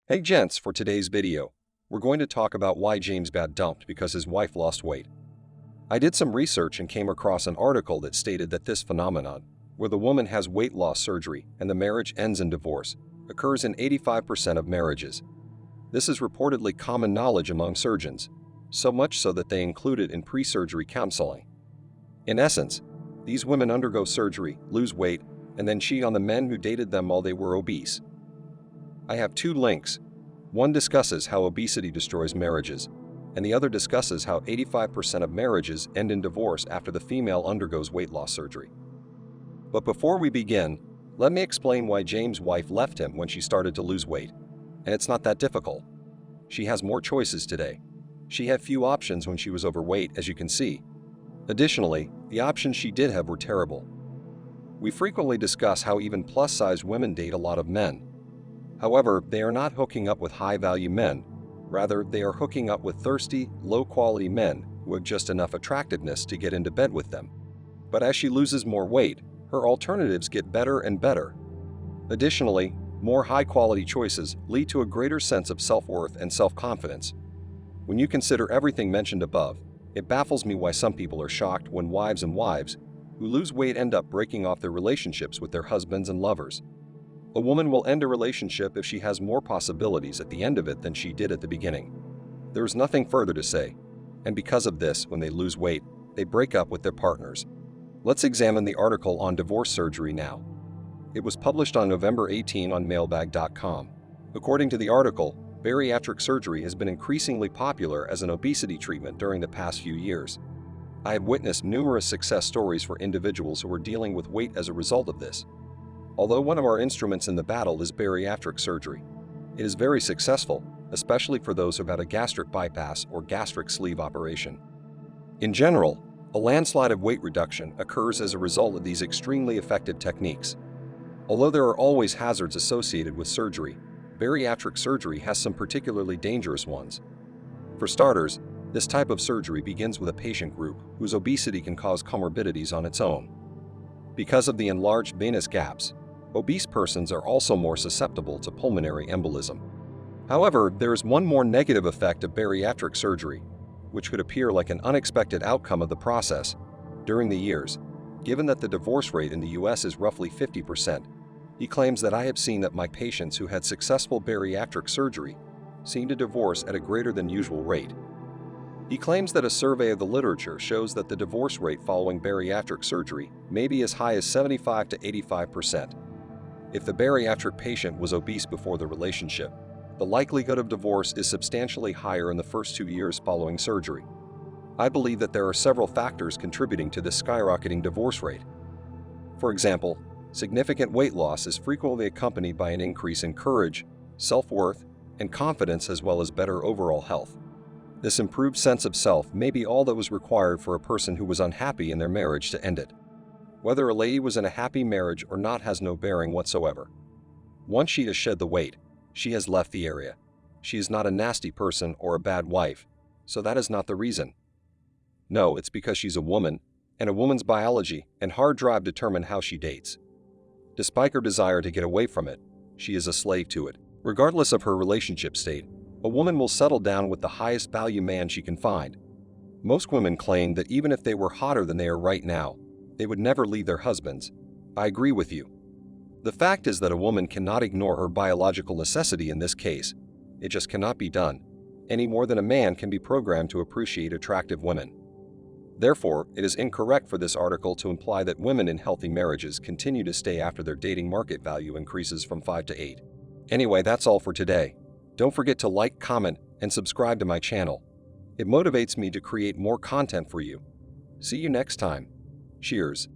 Hey gents, for today's video, we're going to talk about why James got dumped because his wife lost weight. I did some research and came across an article that stated that this phenomenon, where the woman has weight loss surgery and the marriage ends in divorce, occurs in 85% of marriages. This is reportedly common knowledge among surgeons, so much so that they include it in pre-surgery counseling. In essence, these women undergo surgery, lose weight, and then cheat on the men who dated them while they were obese. I have two links. One discusses how obesity destroys marriages, and the other discusses how 85% of marriages end in divorce after the female undergoes weight loss surgery. But before we begin, let me explain why James' wife left him when she started to lose weight. And it's not that difficult. She has more choices today. She had few options when she was overweight, as you can see. Additionally, the options she did have were terrible. We frequently discuss how even plus-sized women date a lot of men. However, they are not hooking up with high-value men. Rather, they are hooking up with thirsty, low-quality men who have just enough attractiveness to get into bed with them. But as she loses more weight, her alternatives get better and better. Additionally, more high-quality choices lead to a greater sense of self-worth and self-confidence. When you consider everything mentioned above, it baffles me why some people are shocked when wives who lose weight end up breaking off their relationships with their husbands and lovers. A woman will end a relationship if she has more possibilities at the end of it than she did at the beginning. There is nothing further to say, and because of this, when they lose weight, they break up with their partners. Let's examine the article on divorce surgery now. It was published on November 18 on mailbag.com. According to the article, bariatric surgery has been increasingly popular as an obesity treatment during the past few years. I have witnessed numerous success stories for individuals who are dealing with weight as a result of this. Although one of our instruments in the battle is bariatric surgery, it is very successful, especially for those who have had a gastric bypass or gastric sleeve operation. In general, a landslide of weight reduction occurs as a result of these extremely effective techniques. Although there are always hazards associated with surgery, bariatric surgery has some particularly dangerous ones. For starters, this type of surgery begins with a patient group whose obesity can cause comorbidities on its own. Because of the enlarged venous gaps, obese persons are also more susceptible to pulmonary embolism. However, there is one more negative effect of bariatric surgery, which could appear like an unexpected outcome of the process. During the years, given that the divorce rate in the US is roughly 50%, he claims that I have seen that my patients who had successful bariatric surgery seem to divorce at a greater than usual rate. He claims that a survey of the literature shows that the divorce rate following bariatric surgery may be as high as 75 to 85%. If the bariatric patient was obese before the relationship, the likelihood of divorce is substantially higher in the first 2 years following surgery. I believe that there are several factors contributing to this skyrocketing divorce rate. For example, significant weight loss is frequently accompanied by an increase in courage, self-worth, and confidence, as well as better overall health. This improved sense of self may be all that was required for a person who was unhappy in their marriage to end it. Whether a lady was in a happy marriage or not has no bearing whatsoever. Once she has shed the weight, she has left the area. She is not a nasty person or a bad wife, so that is not the reason. No, it's because she's a woman, and a woman's biology and hard drive determine how she dates. Despite her desire to get away from it, she is a slave to it. Regardless of her relationship state, a woman will settle down with the highest value man she can find. Most women claim that even if they were hotter than they are right now, they would never leave their husbands. I agree with you. The fact is that a woman cannot ignore her biological necessity in this case. It just cannot be done, any more than a man can be programmed to appreciate attractive women. Therefore, it is incorrect for this article to imply that women in healthy marriages continue to stay after their dating market value increases from 5 to 8. Anyway, that's all for today. Don't forget to like, comment, and subscribe to my channel. It motivates me to create more content for you. See you next time. Cheers.